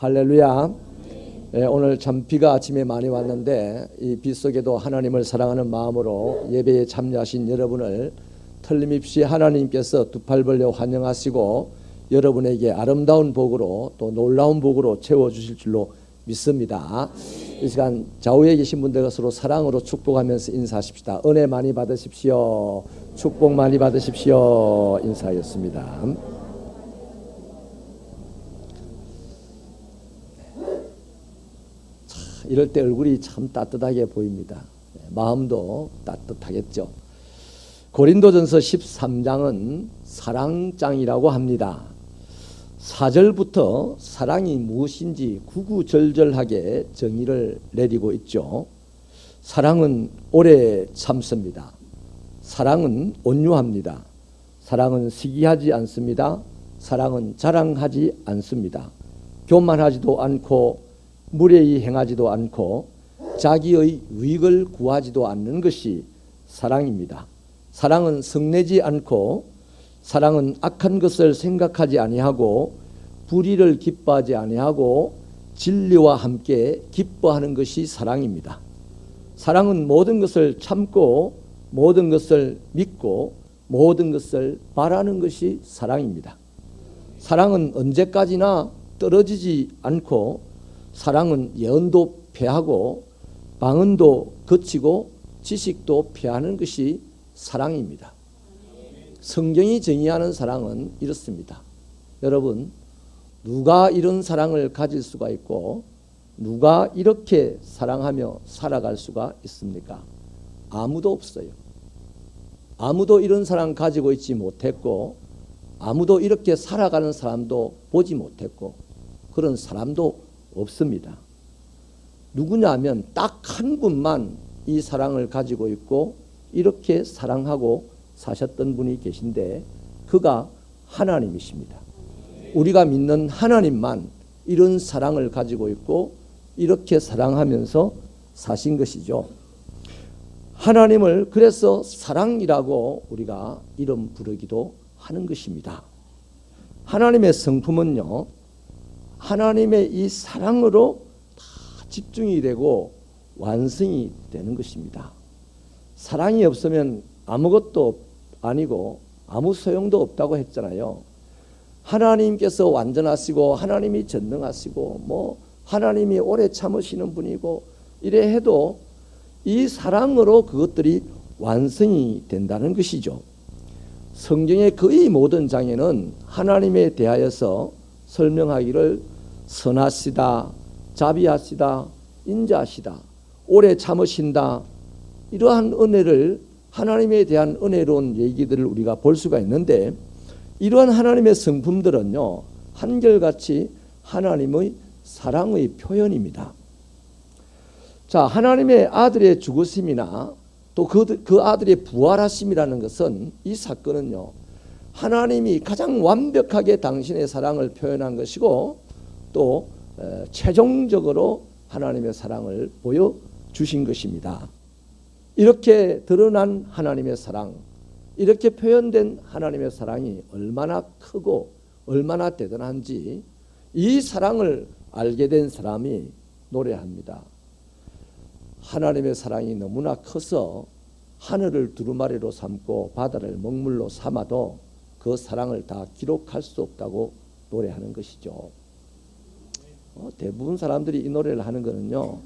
할렐루야. 오늘 참 비가 아침에 많이 왔는데 이 비 속에도 하나님을 사랑하는 마음으로 예배에 참여하신 여러분을 틀림없이 하나님께서 두 팔 벌려 환영하시고 여러분에게 아름다운 복으로 또 놀라운 복으로 채워주실 줄로 믿습니다. 이 시간 좌우에 계신 분들과 서로 사랑으로 축복하면서 인사하십시다. 은혜 많이 받으십시오. 축복 많이 받으십시오. 인사하였습니다. 이럴 때 얼굴이 참 따뜻하게 보입니다. 마음도 따뜻하겠죠. 고린도전서 13장은 사랑장이라고 합니다. 4절부터 사랑이 무엇인지 구구절절하게 정의를 내리고 있죠. 사랑은 오래 참습니다. 사랑은 온유합니다. 사랑은 시기하지 않습니다. 사랑은 자랑하지 않습니다. 교만하지도 않고 무례히 행하지도 않고 자기의 유익을 구하지도 않는 것이 사랑입니다. 사랑은 성내지 않고 사랑은 악한 것을 생각하지 아니하고 불의를 기뻐하지 아니하고 진리와 함께 기뻐하는 것이 사랑입니다. 사랑은 모든 것을 참고 모든 것을 믿고 모든 것을 바라는 것이 사랑입니다. 사랑은 언제까지나 떨어지지 않고 사랑은 예언도 패하고 방언도 거치고 지식도 패하는 것이 사랑입니다. 성경이 정의하는 사랑은 이렇습니다. 여러분, 누가 이런 사랑을 가질 수가 있고 누가 이렇게 사랑하며 살아갈 수가 있습니까? 아무도 없어요. 아무도 이런 사랑 가지고 있지 못했고 아무도 이렇게 살아가는 사람도 보지 못했고 그런 사람도 없습니다. 누구냐 하면 딱 한 분만 이 사랑을 가지고 있고 이렇게 사랑하고 사셨던 분이 계신데 그가 하나님이십니다. 우리가 믿는 하나님만 이런 사랑을 가지고 있고 이렇게 사랑하면서 사신 것이죠. 하나님을 그래서 사랑이라고 우리가 이름 부르기도 하는 것입니다. 하나님의 성품은요, 하나님의 이 사랑으로 다 집중이 되고 완성이 되는 것입니다. 사랑이 없으면 아무것도 아니고 아무 소용도 없다고 했잖아요. 하나님께서 완전하시고 하나님이 전능하시고 하나님이 오래 참으시는 분이고 이래 해도 이 사랑으로 그것들이 완성이 된다는 것이죠. 성경의 거의 모든 장에는 하나님에 대하여서 설명하기를 선하시다, 자비하시다, 인자하시다, 오래 참으신다, 이러한 은혜를 하나님에 대한 은혜로운 얘기들을 우리가 볼 수가 있는데 이러한 하나님의 성품들은요 한결같이 하나님의 사랑의 표현입니다. 자, 하나님의 아들의 죽으심이나 또 그 아들의 부활하심이라는 것은 이 사건은요 하나님이 가장 완벽하게 당신의 사랑을 표현한 것이고 또 최종적으로 하나님의 사랑을 보여주신 것입니다. 이렇게 드러난 하나님의 사랑, 이렇게 표현된 하나님의 사랑이 얼마나 크고 얼마나 대단한지 이 사랑을 알게 된 사람이 노래합니다. 하나님의 사랑이 너무나 커서 하늘을 두루마리로 삼고 바다를 먹물로 삼아도 그 사랑을 다 기록할 수 없다고 노래하는 것이죠. 대부분 사람들이 이 노래를 하는 거는요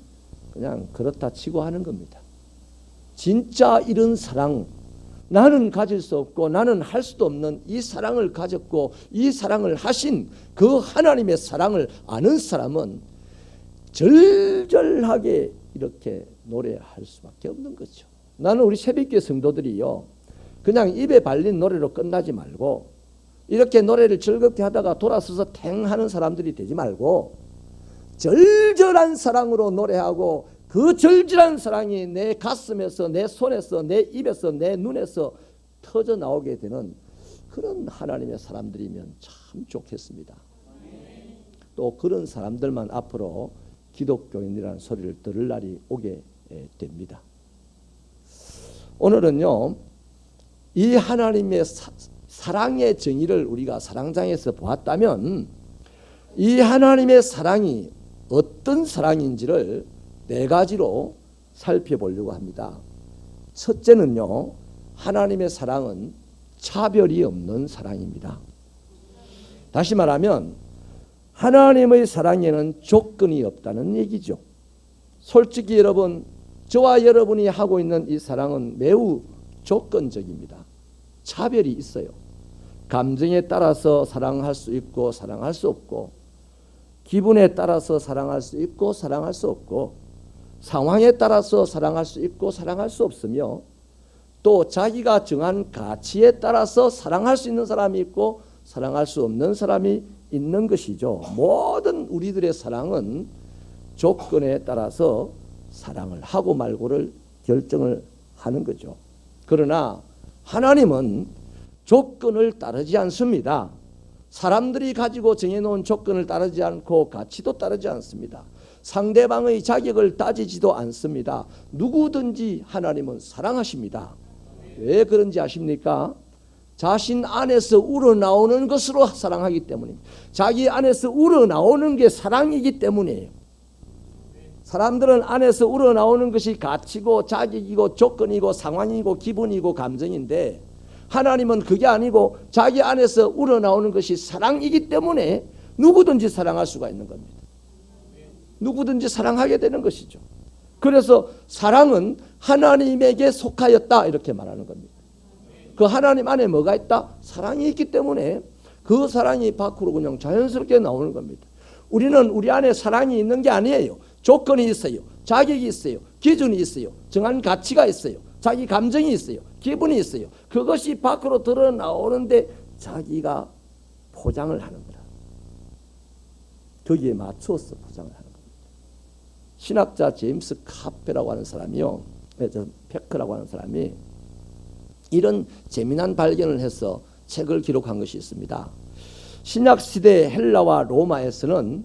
그냥 그렇다 치고 하는 겁니다. 진짜 이런 사랑, 나는 가질 수 없고 나는 할 수도 없는 이 사랑을 가졌고 이 사랑을 하신 그 하나님의 사랑을 아는 사람은 절절하게 이렇게 노래할 수밖에 없는 거죠. 나는 우리 새벽교회 성도들이요 그냥 입에 발린 노래로 끝나지 말고 이렇게 노래를 즐겁게 하다가 돌아서서 탱 하는 사람들이 되지 말고 절절한 사랑으로 노래하고 그 절절한 사랑이 내 가슴에서 내 손에서 내 입에서 내 눈에서 터져 나오게 되는 그런 하나님의 사람들이면 참 좋겠습니다. 또 그런 사람들만 앞으로 기독교인이라는 소리를 들을 날이 오게 됩니다. 오늘은요 이 하나님의 사랑의 정의를 우리가 사랑장에서 보았다면 이 하나님의 사랑이 어떤 사랑인지를 네 가지로 살펴보려고 합니다. 첫째는요, 하나님의 사랑은 차별이 없는 사랑입니다. 다시 말하면 하나님의 사랑에는 조건이 없다는 얘기죠. 솔직히 여러분, 저와 여러분이 하고 있는 이 사랑은 매우 조건적입니다. 차별이 있어요. 감정에 따라서 사랑할 수 있고 사랑할 수 없고, 기분에 따라서 사랑할 수 있고 사랑할 수 없고, 상황에 따라서 사랑할 수 있고 사랑할 수 없으며, 또 자기가 정한 가치에 따라서 사랑할 수 있는 사람이 있고 사랑할 수 없는 사람이 있는 것이죠. 모든 우리들의 사랑은 조건에 따라서 사랑을 하고 말고를 결정을 하는 거죠. 그러나 하나님은 조건을 따르지 않습니다. 사람들이 가지고 정해놓은 조건을 따르지 않고 가치도 따르지 않습니다. 상대방의 자격을 따지지도 않습니다. 누구든지 하나님은 사랑하십니다. 왜 그런지 아십니까? 자신 안에서 우러나오는 것으로 사랑하기 때문입니다. 자기 안에서 우러나오는 게 사랑이기 때문이에요. 사람들은 안에서 우러나오는 것이 가치고 자격이고 조건이고 상황이고 기분이고 감정인데, 하나님은 그게 아니고 자기 안에서 우러나오는 것이 사랑이기 때문에 누구든지 사랑할 수가 있는 겁니다. 누구든지 사랑하게 되는 것이죠. 그래서 사랑은 하나님에게 속하였다 이렇게 말하는 겁니다. 그 하나님 안에 뭐가 있다? 사랑이 있기 때문에 그 사랑이 밖으로 그냥 자연스럽게 나오는 겁니다. 우리는 우리 안에 사랑이 있는 게 아니에요. 조건이 있어요. 자격이 있어요. 기준이 있어요. 정한 가치가 있어요. 자기 감정이 있어요. 기분이 있어요. 그것이 밖으로 드러나오는데 자기가 포장을 하는 거라. 거기에 맞춰서 포장을 하는 겁니다. 신학자 제임스 카페라고 하는 사람이요, 페크라고 하는 사람이 이런 재미난 발견을 해서 책을 기록한 것이 있습니다. 신약시대 헬라와 로마에서는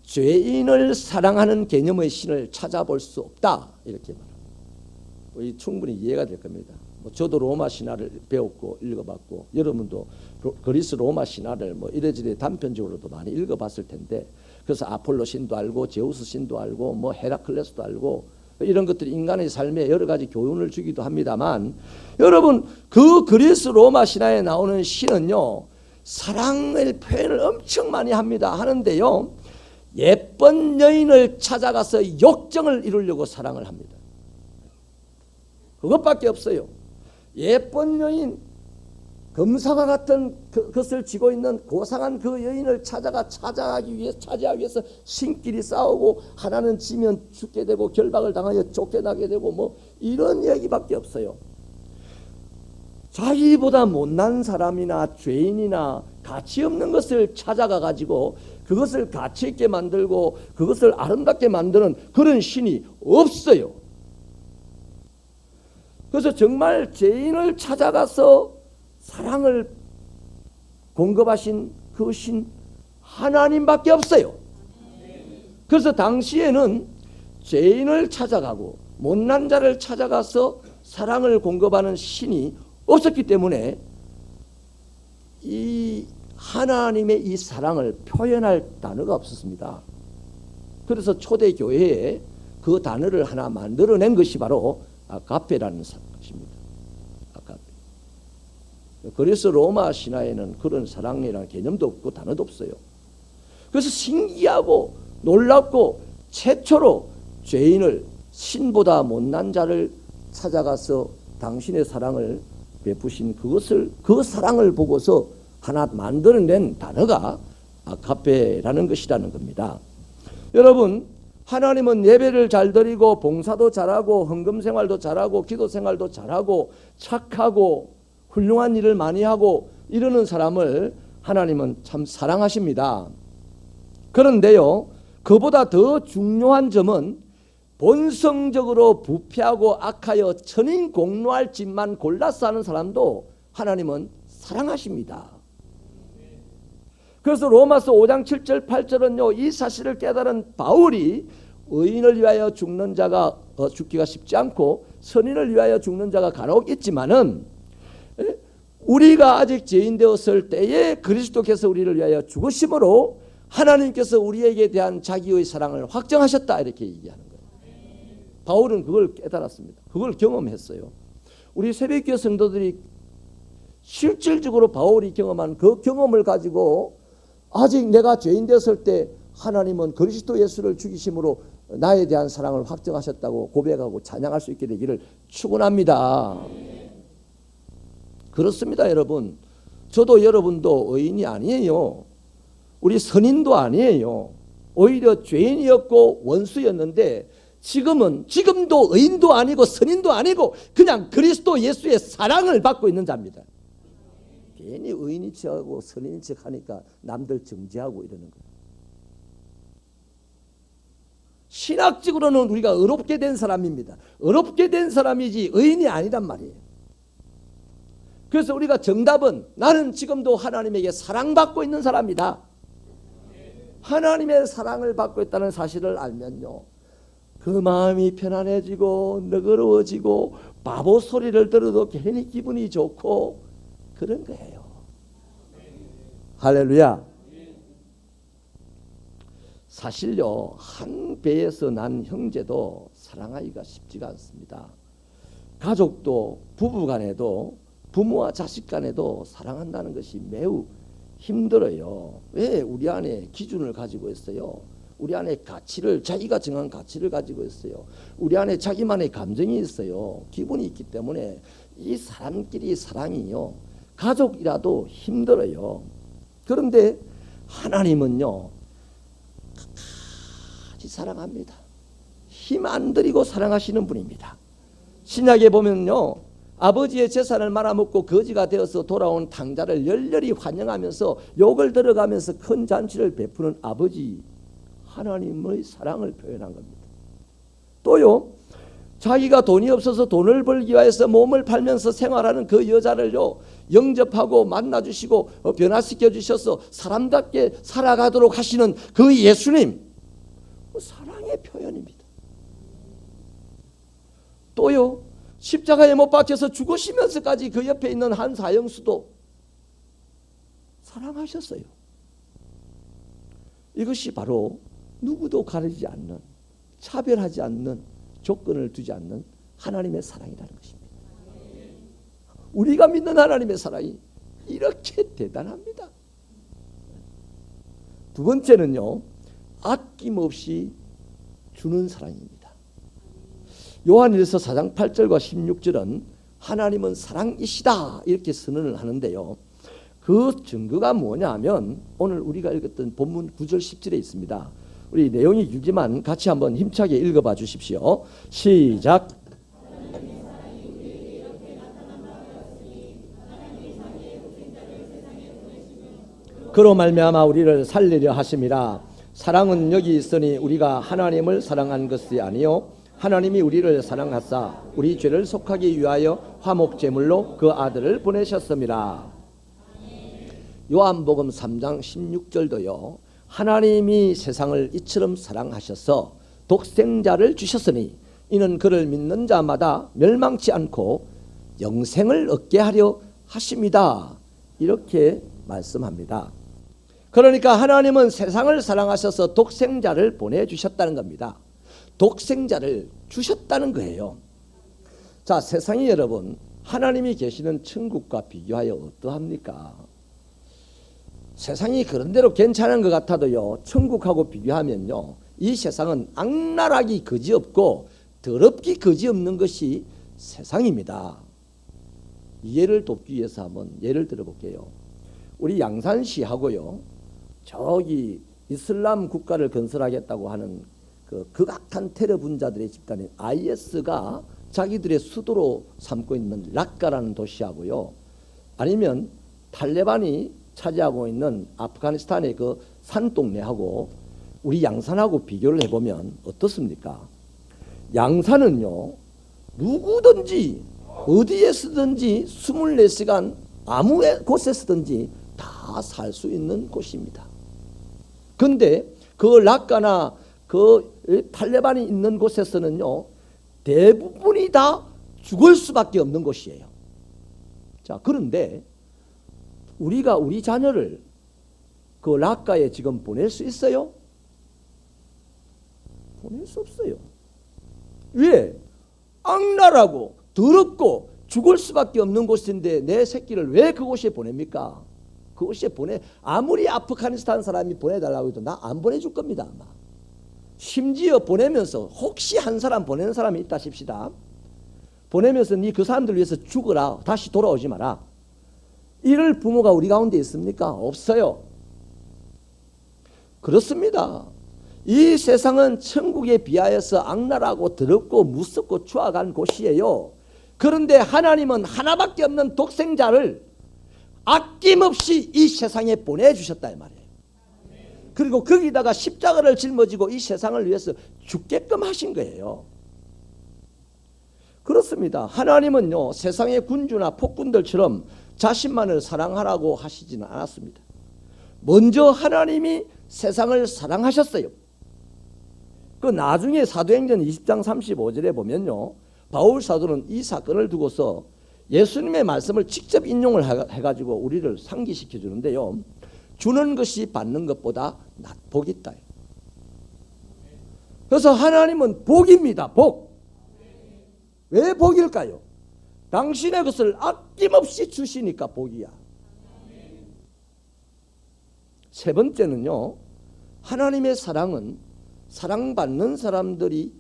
죄인을 사랑하는 개념의 신을 찾아볼 수 없다 이렇게 말합니다. 충분히 이해가 될 겁니다. 저도 로마 신화를 배웠고 읽어봤고, 여러분도 그리스 로마 신화를 이래저래 단편적으로도 많이 읽어봤을 텐데, 그래서 아폴로 신도 알고 제우스 신도 알고 헤라클레스도 알고, 이런 것들이 인간의 삶에 여러 가지 교훈을 주기도 합니다만, 여러분 그 그리스 로마 신화에 나오는 신은요, 사랑의 표현을 엄청 많이 하는데요, 예쁜 여인을 찾아가서 욕정을 이루려고 사랑을 합니다. 그것밖에 없어요. 예쁜 여인, 금사과 같은 것을 쥐고 있는 고상한 그 여인을 차지하기 위해서 신끼리 싸우고, 하나는 지면 죽게 되고 결박을 당하여 쫓겨나게 되고 이런 얘기밖에 없어요. 자기보다 못난 사람이나 죄인이나 가치 없는 것을 찾아가 가지고 그것을 가치 있게 만들고 그것을 아름답게 만드는 그런 신이 없어요. 그래서 정말 죄인을 찾아가서 사랑을 공급하신 그 신 하나님밖에 없어요. 그래서 당시에는 죄인을 찾아가고 못난 자를 찾아가서 사랑을 공급하는 신이 없었기 때문에 이 하나님의 이 사랑을 표현할 단어가 없었습니다. 그래서 초대 교회에 그 단어를 하나 만들어낸 것이 바로 아가페라는 것입니다. 아가페. 그래서 로마 신화에는 그런 사랑이라는 개념도 없고 단어도 없어요. 그래서 신기하고 놀랍고 최초로 죄인을, 신보다 못난 자를 찾아가서 당신의 사랑을 베푸신 그 사랑을 보고서 하나 만들어낸 단어가 아가페라는 것이라는 겁니다. 여러분, 하나님은 예배를 잘 드리고 봉사도 잘하고 헌금 생활도 잘하고 기도 생활도 잘하고 착하고 훌륭한 일을 많이 하고 이러는 사람을 하나님은 참 사랑하십니다. 그런데요, 그보다 더 중요한 점은 본성적으로 부패하고 악하여 천인공노할 짓만 골라서 하는 사람도 하나님은 사랑하십니다. 그래서 로마서 5장 7절 8절은요, 이 사실을 깨달은 바울이 의인을 위하여 죽는 자가 죽기가 쉽지 않고 선인을 위하여 죽는 자가 간혹 있지만은, 우리가 아직 죄인 되었을 때에 그리스도께서 우리를 위하여 죽으심으로 하나님께서 우리에게 대한 자기의 사랑을 확정하셨다 이렇게 얘기하는 거예요. 바울은 그걸 깨달았습니다. 그걸 경험했어요. 우리 새벽교회 성도들이 실질적으로 바울이 경험한 그 경험을 가지고 아직 내가 죄인 되었을 때 하나님은 그리스도 예수를 죽이심으로 나에 대한 사랑을 확정하셨다고 고백하고 찬양할 수 있게 되기를 축원합니다. 그렇습니다, 여러분. 저도 여러분도 의인이 아니에요. 우리 선인도 아니에요. 오히려 죄인이었고 원수였는데 지금도 의인도 아니고 선인도 아니고 그냥 그리스도 예수의 사랑을 받고 있는 자입니다. 괜히 의인인 척하고 선인인 척하니까 남들 정죄하고 이러는 거예요. 신학적으로는 우리가 의롭게 된 사람입니다. 의롭게 된 사람이지 의인이 아니란 말이에요. 그래서 우리가 정답은 나는 지금도 하나님에게 사랑받고 있는 사람이다. 하나님의 사랑을 받고 있다는 사실을 알면요, 그 마음이 편안해지고 너그러워지고 바보 소리를 들어도 괜히 기분이 좋고 그런 거예요. 할렐루야. 사실요, 한 배에서 난 형제도 사랑하기가 쉽지가 않습니다. 가족도 부부간에도 부모와 자식 간에도 사랑한다는 것이 매우 힘들어요. 왜? 우리 안에 기준을 가지고 있어요. 우리 안에 가치를, 자기가 정한 가치를 가지고 있어요. 우리 안에 자기만의 감정이 있어요. 기분이 있기 때문에 이 사람끼리 사랑이요, 가족이라도 힘들어요. 그런데 하나님은요, 끝까지 사랑합니다. 힘 안 들이고 사랑하시는 분입니다. 신약에 보면요, 아버지의 재산을 말아먹고 거지가 되어서 돌아온 탕자를 열렬히 환영하면서 욕을 들어가면서 큰 잔치를 베푸는 아버지 하나님의 사랑을 표현한 겁니다. 또요, 자기가 돈이 없어서 돈을 벌기 위해서 몸을 팔면서 생활하는 그 여자를요, 영접하고 만나주시고 변화시켜 주셔서 사람답게 살아가도록 하시는 그 예수님, 사랑의 표현입니다. 또요, 십자가에 못 박혀서 죽으시면서까지 그 옆에 있는 한 사형수도 사랑하셨어요. 이것이 바로 누구도 가리지 않는, 차별하지 않는, 조건을 두지 않는 하나님의 사랑이라는 것입니다. 우리가 믿는 하나님의 사랑이 이렇게 대단합니다. 두 번째는요, 아낌없이 주는 사랑입니다. 요한일서 4장 8절과 16절은 하나님은 사랑이시다 이렇게 선언을 하는데요, 그 증거가 뭐냐 하면 오늘 우리가 읽었던 본문 9절 10절에 있습니다. 우리 내용이 길지만 같이 한번 힘차게 읽어봐 주십시오. 시작. 그로 말미암아 우리를 살리려 하심이라. 사랑은 여기 있으니 우리가 하나님을 사랑한 것이 아니요 하나님이 우리를 사랑하사 우리 죄를 속하기 위하여 화목제물로 그 아들을 보내셨습니다. 요한복음 3장 16절도요, 하나님이 세상을 이처럼 사랑하셔서 독생자를 주셨으니 이는 그를 믿는 자마다 멸망치 않고 영생을 얻게 하려 하십니다. 이렇게 말씀합니다. 그러니까 하나님은 세상을 사랑하셔서 독생자를 보내주셨다는 겁니다. 독생자를 주셨다는 거예요. 자, 세상이 여러분 하나님이 계시는 천국과 비교하여 어떠합니까? 세상이 그런대로 괜찮은 것 같아도요, 천국하고 비교하면요, 이 세상은 악랄하기 그지없고 더럽기 그지없는 것이 세상입니다. 이해를 돕기 위해서 한번 예를 들어볼게요. 우리 양산시하고요, 저기 이슬람 국가를 건설하겠다고 하는 그 극악한 테러 분자들의 집단인 IS가 자기들의 수도로 삼고 있는 락카라는 도시하고요, 아니면 탈레반이 차지하고 있는 아프가니스탄의 그 산동네하고 우리 양산하고 비교를 해보면 어떻습니까? 양산은요, 누구든지 어디에서든지 24시간 아무 곳에서든지 다 살 수 있는 곳입니다. 근데 그 락카나 그 탈레반이 있는 곳에서는요, 대부분이 다 죽을 수밖에 없는 곳이에요. 자, 그런데 우리가 우리 자녀를 그 락가에 지금 보낼 수 있어요? 보낼 수 없어요. 왜? 악랄하고 더럽고 죽을 수밖에 없는 곳인데 내 새끼를 왜 그곳에 보냅니까? 그곳에 아무리 아프가니스탄 사람이 보내달라고 해도 나 안 보내줄 겁니다. 아마. 심지어 보내면서 혹시 한 사람 보내는 사람이 있다 싶시다. 보내면서 니 그 사람들 위해서 죽어라. 다시 돌아오지 마라. 이럴 부모가 우리 가운데 있습니까? 없어요. 그렇습니다. 이 세상은 천국에 비하여서 악랄하고 더럽고 무섭고 추악한 곳이에요. 그런데 하나님은 하나밖에 없는 독생자를 아낌없이 이 세상에 보내주셨다 이 말이에요. 그리고 거기다가 십자가를 짊어지고 이 세상을 위해서 죽게끔 하신 거예요. 그렇습니다. 하나님은요 세상의 군주나 폭군들처럼 자신만을 사랑하라고 하시지는 않았습니다. 먼저 하나님이 세상을 사랑하셨어요. 그 나중에 사도행전 20장 35절에 보면요 바울 사도는 이 사건을 두고서 예수님의 말씀을 직접 인용을 해가지고 우리를 상기시켜 주는데요. 주는 것이 받는 것보다 복이 있다. 그래서 하나님은 복입니다. 복. 왜 복일까요? 당신의 것을 아낌없이 주시니까 복이야. 세 번째는요. 하나님의 사랑은 사랑받는 사람들이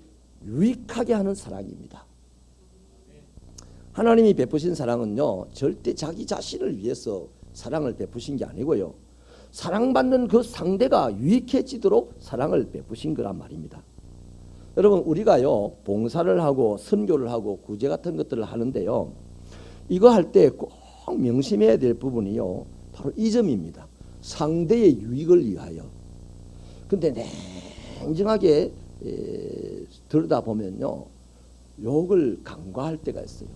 유익하게 하는 사랑입니다. 하나님이 베푸신 사랑은요 절대 자기 자신을 위해서 사랑을 베푸신 게 아니고요 사랑받는 그 상대가 유익해지도록 사랑을 베푸신 거란 말입니다. 여러분 우리가요 봉사를 하고 선교를 하고 구제 같은 것들을 하는데요 이거 할 때 꼭 명심해야 될 부분이요 바로 이 점입니다. 상대의 유익을 위하여. 근데 냉정하게 들여다보면요 욕을 간과할 때가 있어요.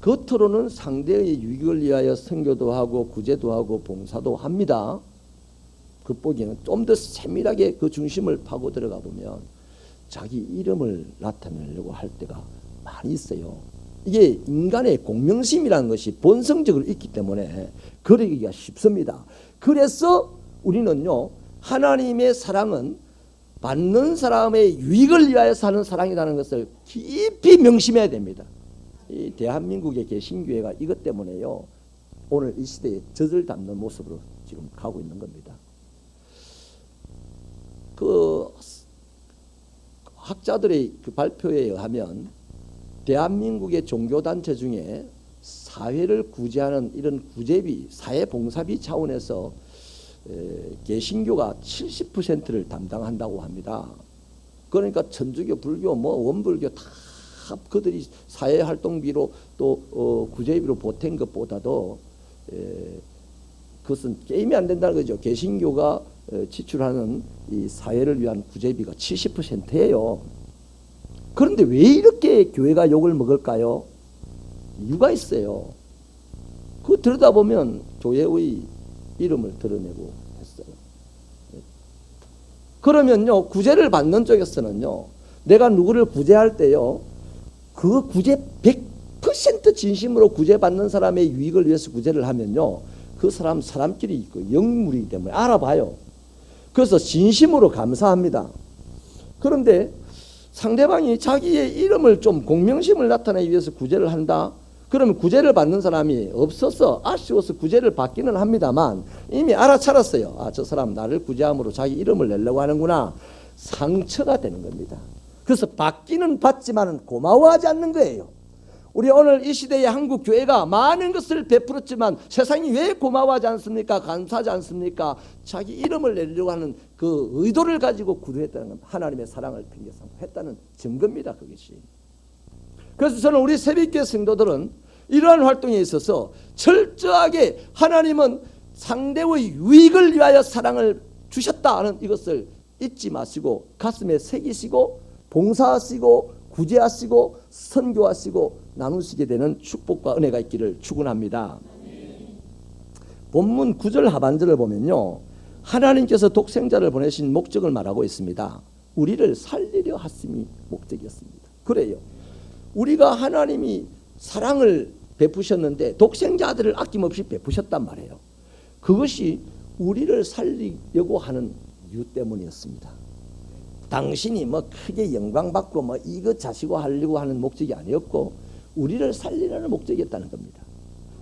겉으로는 상대의 유익을 위하여 선교도 하고 구제도 하고 봉사도 합니다. 겉보기에는 좀 더 세밀하게 그 중심을 파고 들어가 보면 자기 이름을 나타내려고 할 때가 많이 있어요. 이게 인간의 공명심이라는 것이 본성적으로 있기 때문에 그러기가 쉽습니다. 그래서 우리는요 하나님의 사랑은 받는 사람의 유익을 위하여 사는 사랑이라는 것을 깊이 명심해야 됩니다. 이 대한민국의 개신교회가 이것 때문에요 오늘 이 시대에 젖을 담는 모습으로 지금 가고 있는 겁니다. 그 학자들의 그 발표에 의하면 대한민국의 종교단체 중에 사회를 구제하는 이런 구제비, 사회봉사비 차원에서 개신교가 70%를 담당한다고 합니다. 그러니까 천주교, 불교, 원불교 다 그들이 사회활동비로 또 구제비로 보탠 것보다도 그것은 게임이 안 된다는 거죠. 개신교가 지출하는 이 사회를 위한 구제비가 70%예요. 그런데 왜 이렇게 교회가 욕을 먹을까요? 이유가 있어요. 그거 들여다보면 교회의 이름을 드러내고 했어요. 그러면요 구제를 받는 쪽에서는요 내가 누구를 구제할 때요 그 구제 100% 진심으로 구제받는 사람의 유익을 위해서 구제를 하면요 그 사람끼리 있고 영물이기 때문에 알아봐요. 그래서 진심으로 감사합니다. 그런데 상대방이 자기의 이름을 좀 공명심을 나타내기 위해서 구제를 한다. 그러면 구제를 받는 사람이 없어서 아쉬워서 구제를 받기는 합니다만 이미 알아차렸어요. 아, 저 사람 나를 구제함으로 자기 이름을 내려고 하는구나. 상처가 되는 겁니다. 그래서 받기는 받지만 고마워하지 않는 거예요. 우리 오늘 이 시대의 한국 교회가 많은 것을 베풀었지만 세상이 왜 고마워하지 않습니까? 감사하지 않습니까? 자기 이름을 내려고 하는 그 의도를 가지고 구두했다는 건 하나님의 사랑을 핑계 삼고 했다는 증거입니다. 그것이. 그래서 저는 우리 새벽교회 성도들은 이러한 활동에 있어서 철저하게 하나님은 상대의 유익을 위하여 사랑을 주셨다는 이것을 잊지 마시고 가슴에 새기시고 봉사하시고 구제하시고 선교하시고 나누시게 되는 축복과 은혜가 있기를 축원합니다. 본문 9절 하반절을 보면요 하나님께서 독생자를 보내신 목적을 말하고 있습니다. 우리를 살리려 하심이 목적이었습니다. 그래요. 우리가 하나님이 사랑을 베푸셨는데 독생자들을 아낌없이 베푸셨단 말이에요. 그것이 우리를 살리려고 하는 이유 때문이었습니다. 당신이 뭐 크게 영광받고 뭐 이것 자시고 하려고 하는 목적이 아니었고 우리를 살리려는 목적이었다는 겁니다.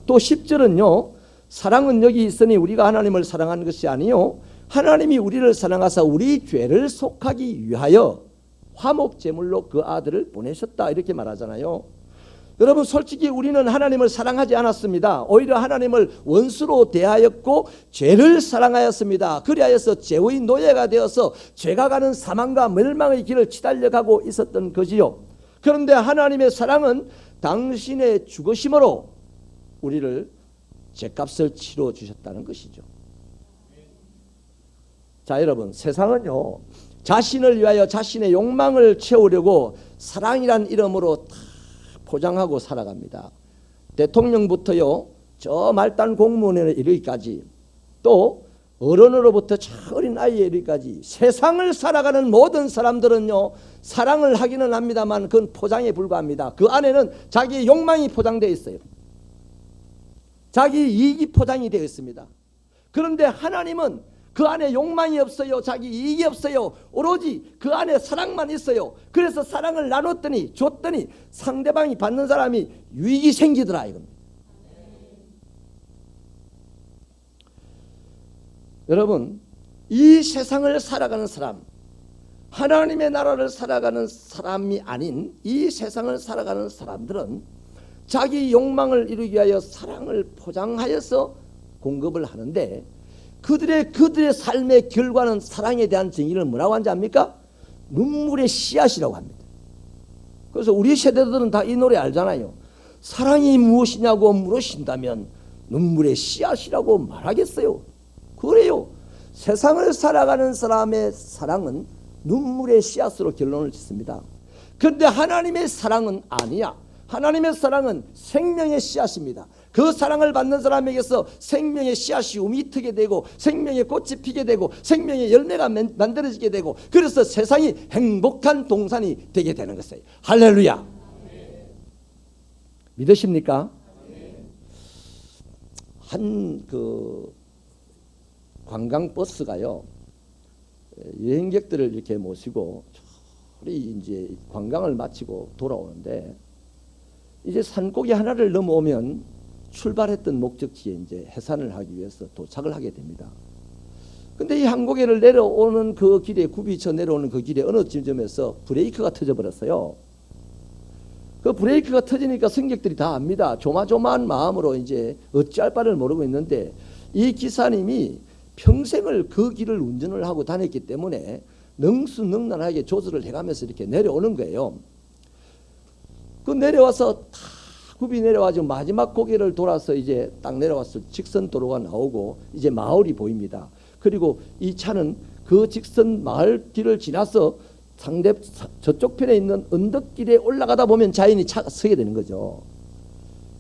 또 10절은요. 사랑은 여기 있으니 우리가 하나님을 사랑하는 것이 아니요 하나님이 우리를 사랑하사 우리 죄를 속하기 위하여 화목제물로 그 아들을 보내셨다 이렇게 말하잖아요. 여러분 솔직히 우리는 하나님을 사랑하지 않았습니다. 오히려 하나님을 원수로 대하였고 죄를 사랑하였습니다. 그리하여서 죄의 노예가 되어서 죄가 가는 사망과 멸망의 길을 치달려가고 있었던 거지요. 그런데 하나님의 사랑은 당신의 죽으심으로 우리를 죄값을 치러 주셨다는 것이죠. 자 여러분 세상은요 자신을 위하여 자신의 욕망을 채우려고 사랑이란 이름으로 다 포장하고 살아갑니다. 대통령부터요 저 말단 공무원에 이르기까지 또 어른으로부터 저 어린 아이에 이르기까지 세상을 살아가는 모든 사람들은요 사랑을 하기는 합니다만 그건 포장에 불과합니다. 그 안에는 자기의 욕망이 포장되어 있어요. 자기 이익이 포장이 되어 있습니다. 그런데 하나님은 그 안에 욕망이 없어요. 자기 이익이 없어요. 오로지 그 안에 사랑만 있어요. 그래서 사랑을 나눴더니 줬더니 상대방이 받는 사람이 유익이 생기더라 이겁니다. 여러분 이 세상을 살아가는 사람 하나님의 나라를 살아가는 사람이 아닌 이 세상을 살아가는 사람들은 자기 욕망을 이루기 위하여 사랑을 포장하여서 공급을 하는데 그들의 삶의 결과는 사랑에 대한 정의를 뭐라고 하는지 압니까? 눈물의 씨앗이라고 합니다. 그래서 우리 세대들은 다 이 노래 알잖아요. 사랑이 무엇이냐고 물으신다면 눈물의 씨앗이라고 말하겠어요. 그래요. 세상을 살아가는 사람의 사랑은 눈물의 씨앗으로 결론을 짓습니다. 그런데 하나님의 사랑은 아니야. 하나님의 사랑은 생명의 씨앗입니다. 그 사랑을 받는 사람에게서 생명의 씨앗이 움이트게 되고 생명의 꽃이 피게 되고 생명의 열매가 만들어지게 되고 그래서 세상이 행복한 동산이 되게 되는 것이에요. 할렐루야. 믿으십니까? 한 그 관광버스가요 여행객들을 이렇게 모시고 우리 이제 관광을 마치고 돌아오는데 이제 산고개 하나를 넘어오면 출발했던 목적지에 이제 해산을 하기 위해서 도착을 하게 됩니다. 근데 이 한고개를 내려오는 그 길에 굽이쳐 내려오는 그 길에 어느 지점에서 브레이크가 터져버렸어요. 그 브레이크가 터지니까 승객들이 다 압니다. 조마조마한 마음으로 이제 어찌할 바를 모르고 있는데 이 기사님이 평생을 그 길을 운전을 하고 다녔기 때문에 능수능란하게 조절을 해가면서 이렇게 내려오는 거예요. 그 내려와서 다 굽이 내려와서 마지막 고개를 돌아서 이제 딱 내려와서 직선 도로가 나오고 이제 마을이 보입니다. 그리고 이 차는 그 직선 마을 길을 지나서 상대 저쪽 편에 있는 언덕길에 올라가다 보면 자연히 차가 서게 되는 거죠.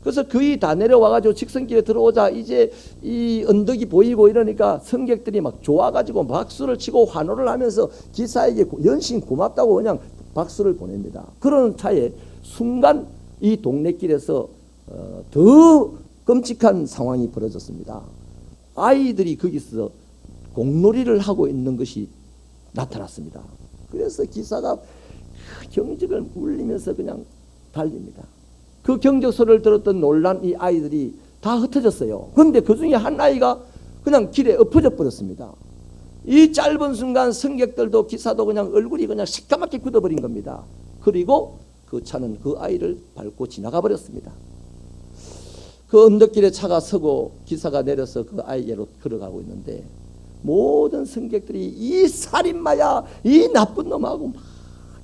그래서 거의 다 내려와가지고 직선길에 들어오자 이제 이 언덕이 보이고 이러니까 승객들이 막 좋아가지고 박수를 치고 환호를 하면서 기사에게 연신 고맙다고 그냥 박수를 보냅니다. 그런 차에 순간 이 동네길에서 더 끔찍한 상황이 벌어졌습니다. 아이들이 거기서 공놀이를 하고 있는 것이 나타났습니다. 그래서 기사가 경적을 울리면서 그냥 달립니다. 그 경적 소리를 들었던 놀란 이 아이들이 다 흩어졌어요. 그런데 그 중에 한 아이가 그냥 길에 엎어져 버렸습니다. 이 짧은 순간 승객들도 기사도 그냥 얼굴이 그냥 새까맣게 굳어버린 겁니다. 그리고 그 차는 그 아이를 밟고 지나가 버렸습니다. 그 언덕길에 차가 서고 기사가 내려서 그 아이에게로 걸어가고 있는데 모든 승객들이 이 살인마야 이 나쁜 놈하고 막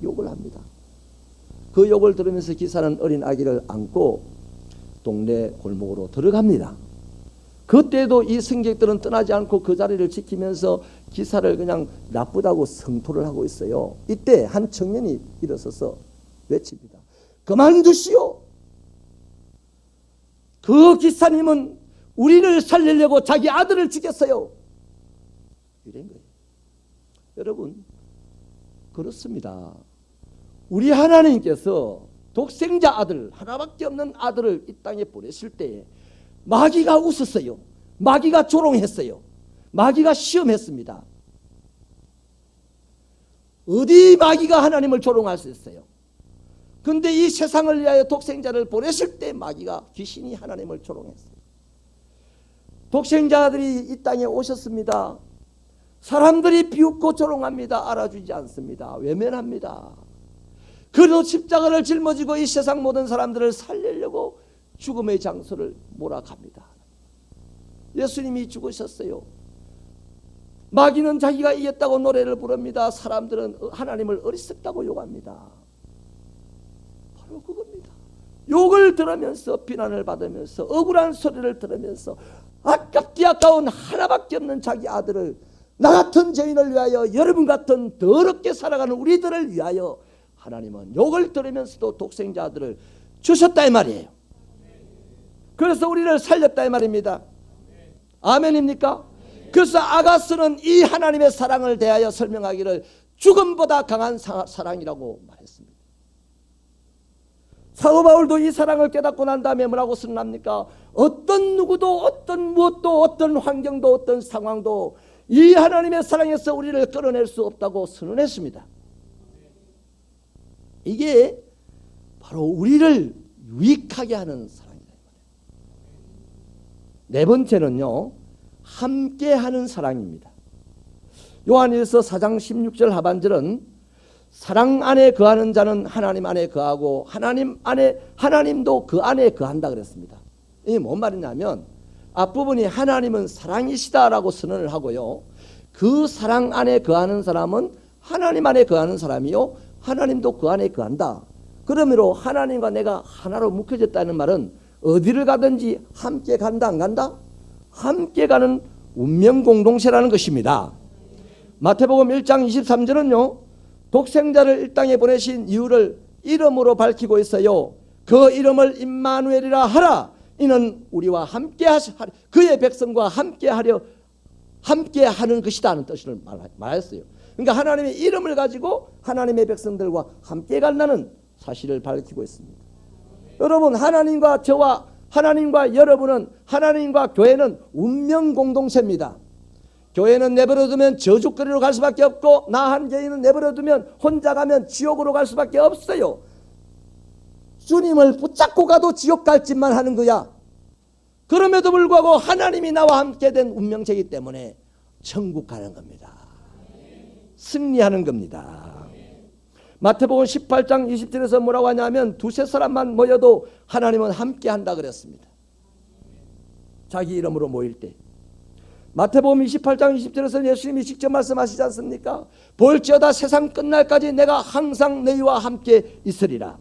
욕을 합니다. 그 욕을 들으면서 기사는 어린 아기를 안고 동네 골목으로 들어갑니다. 그때도 이 승객들은 떠나지 않고 그 자리를 지키면서 기사를 그냥 나쁘다고 성토를 하고 있어요. 이때 한 청년이 일어서서 외칩니다. 그만두시오. 그 기사님은 우리를 살리려고 자기 아들을 죽였어요. 이런 거예요. 여러분 그렇습니다. 우리 하나님께서 독생자 아들 하나밖에 없는 아들을 이 땅에 보내실 때 마귀가 웃었어요. 마귀가 조롱했어요. 마귀가 시험했습니다. 어디 마귀가 하나님을 조롱할 수 있어요? 근데 이 세상을 위하여 독생자를 보내실 때 마귀가 귀신이 하나님을 조롱했어요. 독생자들이 이 땅에 오셨습니다. 사람들이 비웃고 조롱합니다. 알아주지 않습니다. 외면합니다. 그래도 십자가를 짊어지고 이 세상 모든 사람들을 살리려고 죽음의 장소를 몰아갑니다. 예수님이 죽으셨어요. 마귀는 자기가 이겼다고 노래를 부릅니다. 사람들은 하나님을 어리석다고 욕합니다. 바로 그겁니다. 욕을 들으면서 비난을 받으면서 억울한 소리를 들으면서 아깝디 아까운 하나밖에 없는 자기 아들을 나 같은 죄인을 위하여 여러분 같은 더럽게 살아가는 우리들을 위하여 하나님은 욕을 들으면서도 독생자 아들을 주셨다 이 말이에요. 그래서 우리를 살렸다 이 말입니다. 아멘입니까? 그래서 아가스는 이 하나님의 사랑을 대하여 설명하기를 죽음보다 강한 사랑이라고 말했습니다. 사도 바울도 이 사랑을 깨닫고 난 다음에 뭐라고 선언합니까? 어떤 누구도 어떤 무엇도 어떤 환경도 어떤 상황도 이 하나님의 사랑에서 우리를 끌어낼 수 없다고 선언했습니다. 이게 바로 우리를 유익하게 하는 사랑이다. 네 번째는요, 함께하는 사랑입니다. 요한일서 4장 16절 하반절은 사랑 안에 거하는 자는 하나님 안에 거하고 하나님도 그 안에 거한다 그랬습니다. 이게 뭔 말이냐면 앞부분이 하나님은 사랑이시다라고 선언을 하고요, 그 사랑 안에 거하는 사람은 하나님 안에 거하는 사람이요 하나님도 그 안에 거한다. 그러므로 하나님과 내가 하나로 묶여졌다는 말은 어디를 가든지 함께 간다 안 간다? 함께 가는 운명 공동체라는 것입니다. 마태복음 1장 23절은요 독생자를 이 땅에 보내신 이유를 이름으로 밝히고 있어요. 그 이름을 임마누엘이라 하라. 이는 우리와 함께 그의 백성과 함께 하는 것이다 하는 뜻을 말했어요. 그러니까 하나님의 이름을 가지고 하나님의 백성들과 함께 간다는 사실을 밝히고 있습니다. 여러분, 하나님과 저와 하나님과 여러분은, 하나님과 교회는 운명 공동체입니다. 교회는 내버려두면 저주거리로 갈 수밖에 없고, 나 한 개인은 내버려두면 혼자 가면 지옥으로 갈 수밖에 없어요. 주님을 붙잡고 가도 지옥 갈 짓만 하는 거야. 그럼에도 불구하고 하나님이 나와 함께 된 운명체이기 때문에 천국 가는 겁니다. 승리하는 겁니다. 마태복음 18장 20절에서 뭐라고 하냐면 두세 사람만 모여도 하나님은 함께 한다 그랬습니다. 자기 이름으로 모일 때. 마태복음 28장 20절에서 예수님이 직접 말씀하시지 않습니까? 볼지어다 세상 끝날까지 내가 항상 너희와 함께 있으리라.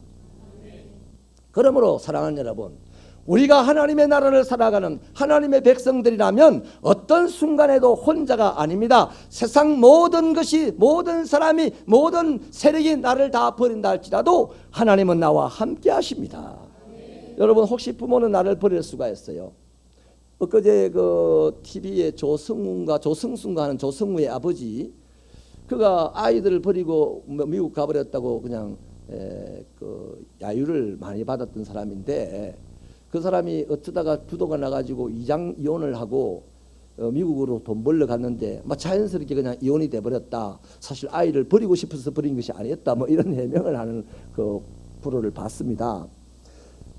그러므로 사랑하는 여러분, 우리가 하나님의 나라를 살아가는 하나님의 백성들이라면 어떤 순간에도 혼자가 아닙니다. 세상 모든 것이, 모든 사람이, 모든 세력이 나를 다 버린다 할지라도 하나님은 나와 함께 하십니다. 여러분, 혹시 부모는 나를 버릴 수가 있어요? 엊그제 그 TV에 조승순가 하는 조승우의 아버지, 그가 아이들을 버리고 미국 가버렸다고 그냥 그 야유를 많이 받았던 사람인데, 그 사람이 어쩌다가 부도가 나가지고 이혼을 하고 미국으로 돈 벌러 갔는데 막 자연스럽게 그냥 이혼이 돼버렸다. 사실 아이를 버리고 싶어서 버린 것이 아니었다. 뭐 이런 해명을 하는 그 프로를 봤습니다.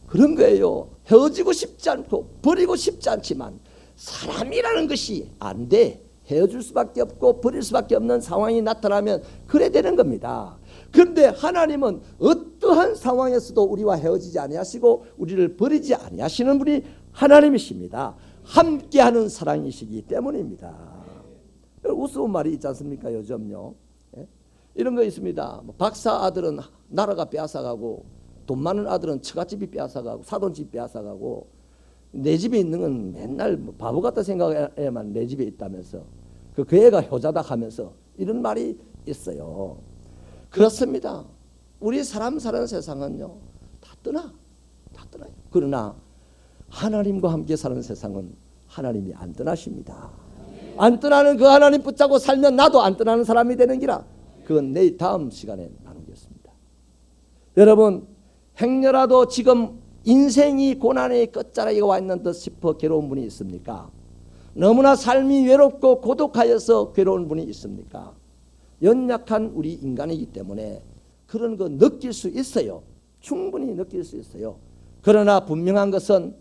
그런 거예요. 헤어지고 싶지 않고 버리고 싶지 않지만 사람이라는 것이 안 돼. 헤어질 수밖에 없고 버릴 수밖에 없는 상황이 나타나면 그래 되는 겁니다. 그런데 하나님은 어떠한 상황에서도 우리와 헤어지지 아니하시고 우리를 버리지 아니하시는 분이 하나님이십니다. 함께하는 사랑이시기 때문입니다. 우스운 말이 있지 않습니까? 요즘요. 이런 거 있습니다. 박사 아들은 나라가 빼앗아가고 돈 많은 아들은 처갓집이 빼앗아가고 사돈집 빼앗아가고 내 집에 있는 건 맨날 바보 같다 생각해야만 내 집에 있다면서 그 애가 효자다 하면서 이런 말이 있어요. 그렇습니다. 우리 사람 사는 세상은요 다 떠나요. 그러나 하나님과 함께 사는 세상은 하나님이 안 떠나십니다. 안 떠나는 그 하나님 붙잡고 살면 나도 안 떠나는 사람이 되는 기라. 그건 내일 다음 시간에 나누겠습니다. 여러분, 행여라도 지금 인생이 고난의 끝자락에 와 있는 듯 싶어 괴로운 분이 있습니까? 너무나 삶이 외롭고 고독하여서 괴로운 분이 있습니까? 연약한 우리 인간이기 때문에 그런 거 느낄 수 있어요. 충분히 느낄 수 있어요. 그러나 분명한 것은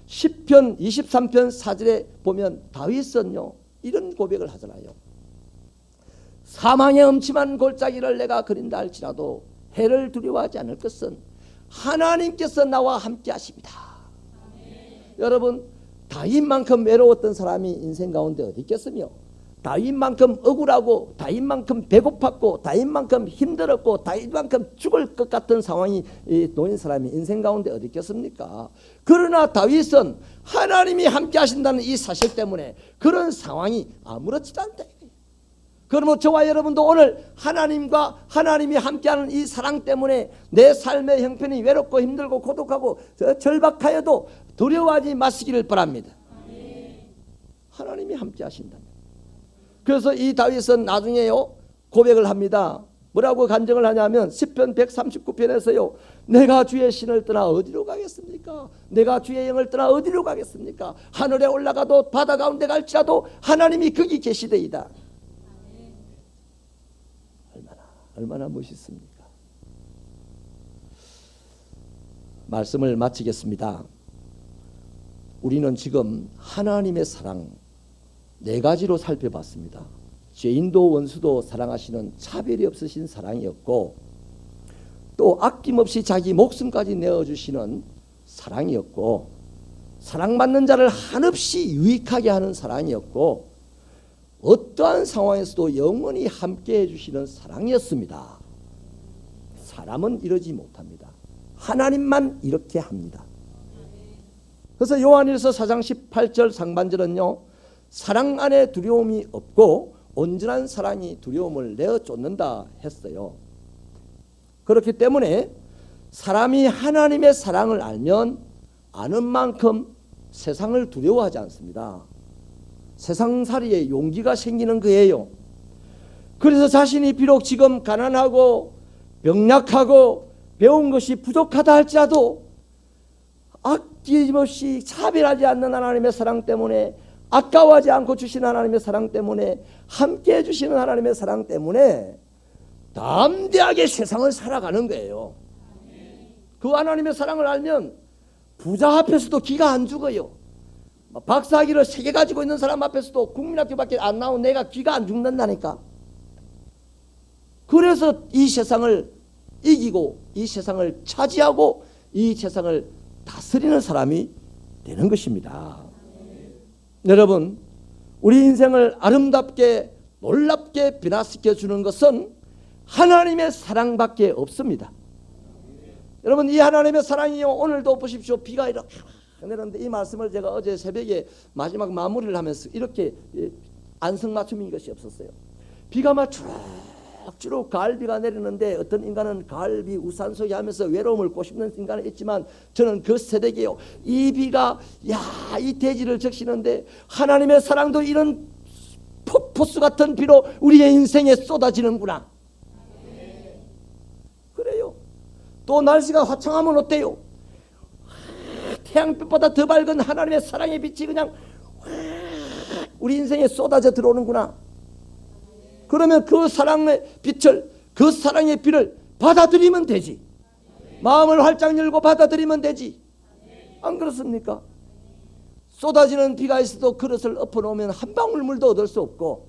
시편 23편 4절에 보면 다윗은요 이런 고백을 하잖아요. 사망의 음침한 골짜기를 내가 그린다 할지라도 해를 두려워하지 않을 것은 하나님께서 나와 함께 하십니다. 여러분, 다윗만큼 외로웠던 사람이 인생 가운데 어디 있겠으며, 다윗만큼 억울하고 다윗만큼 배고팠고 다윗만큼 힘들었고 다윗만큼 죽을 것 같은 상황이 놓인 사람이 인생 가운데 어디 있겠습니까? 그러나 다윗은 하나님이 함께 하신다는 이 사실 때문에 그런 상황이 아무렇지도 않다. 그러면 저와 여러분도 오늘 하나님과 하나님이 함께하는 이 사랑 때문에 내 삶의 형편이 외롭고 힘들고 고독하고 절박하여도 두려워하지 마시기를 바랍니다. 하나님이 함께 하신다면. 그래서 이 다윗은 나중에요 고백을 합니다. 뭐라고 간증을 하냐면 시편 139편에서요 내가 주의 신을 떠나 어디로 가겠습니까? 내가 주의 영을 떠나 어디로 가겠습니까? 하늘에 올라가도 바다 가운데 갈지라도 하나님이 거기 계시되이다. 얼마나 멋있습니까? 말씀을 마치겠습니다. 우리는 지금 하나님의 사랑 네 가지로 살펴봤습니다. 죄인도 원수도 사랑하시는 차별이 없으신 사랑이었고, 또 아낌없이 자기 목숨까지 내어주시는 사랑이었고, 사랑받는 자를 한없이 유익하게 하는 사랑이었고, 어떠한 상황에서도 영원히 함께 해주시는 사랑이었습니다. 사람은 이러지 못합니다. 하나님만 이렇게 합니다. 그래서 요한일서 4장 18절 상반절은요 사랑 안에 두려움이 없고 온전한 사랑이 두려움을 내어쫓는다 했어요. 그렇기 때문에 사람이 하나님의 사랑을 알면 아는 만큼 세상을 두려워하지 않습니다. 세상살이에 용기가 생기는 거예요. 그래서 자신이 비록 지금 가난하고 병약하고 배운 것이 부족하다 할지라도 아낌없이 차별하지 않는 하나님의 사랑 때문에, 아까워하지 않고 주신 하나님의 사랑 때문에, 함께 해주시는 하나님의 사랑 때문에 담대하게 세상을 살아가는 거예요. 그 하나님의 사랑을 알면 부자 앞에서도 기가 안 죽어요. 박사학위를 3개 가지고 있는 사람 앞에서도 국민학교밖에 안 나온 내가 기가 안 죽는다니까. 그래서 이 세상을 이기고 이 세상을 차지하고 이 세상을 다스리는 사람이 되는 것입니다. 여러분, 우리 인생을 아름답게 놀랍게 변화시켜 주는 것은 하나님의 사랑밖에 없습니다. 여러분, 이 하나님의 사랑이요, 오늘도 보십시오. 비가 이렇게 내렸는데 이 말씀을 제가 어제 새벽에 마지막 마무리를 하면서 이렇게 안성맞춤인 것이 없었어요. 비가 막 주룩주룩 가을비가 내리는데 어떤 인간은 가을비 우산 속에 하면서 외로움을 꼬집는 인간은 있지만 저는 그 세대기요. 이 비가 이 대지를 적시는데 하나님의 사랑도 이런 폭포수 같은 비로 우리의 인생에 쏟아지는구나. 그래요. 또 날씨가 화창하면 어때요? 태양빛보다 더 밝은 하나님의 사랑의 빛이 그냥 우리 인생에 쏟아져 들어오는구나. 그러면 그 사랑의 빛을, 그 사랑의 비를 받아들이면 되지. 마음을 활짝 열고 받아들이면 되지. 안 그렇습니까? 쏟아지는 비가 있어도 그릇을 엎어놓으면 한 방울 물도 얻을 수 없고,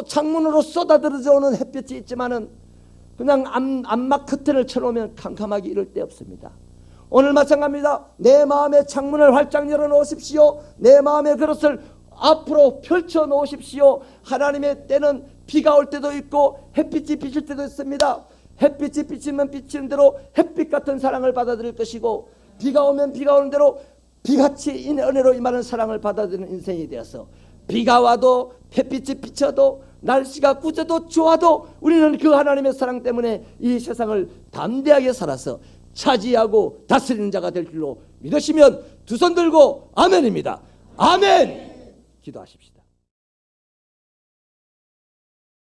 창문으로 쏟아들어져 오는 햇빛이 있지만은 그냥 암막 커튼을 쳐놓으면 캄캄하게 이럴 데 없습니다. 오늘 마찬가지입니다. 내 마음의 창문을 활짝 열어놓으십시오. 내 마음의 그릇을 앞으로 펼쳐 놓으십시오. 하나님의 때는 비가 올 때도 있고 햇빛이 비칠 때도 있습니다. 햇빛이 비치면 비치는 대로 햇빛 같은 사랑을 받아들일 것이고, 비가 오면 비가 오는 대로 비같이 은혜로 임하는 사랑을 받아들이는 인생이 되어서, 비가 와도 햇빛이 비쳐도 날씨가 꾸져도 좋아도 우리는 그 하나님의 사랑 때문에 이 세상을 담대하게 살아서 차지하고 다스리는 자가 될 줄로 믿으시면 두 손 들고 아멘입니다. 아멘. 기도하십시다.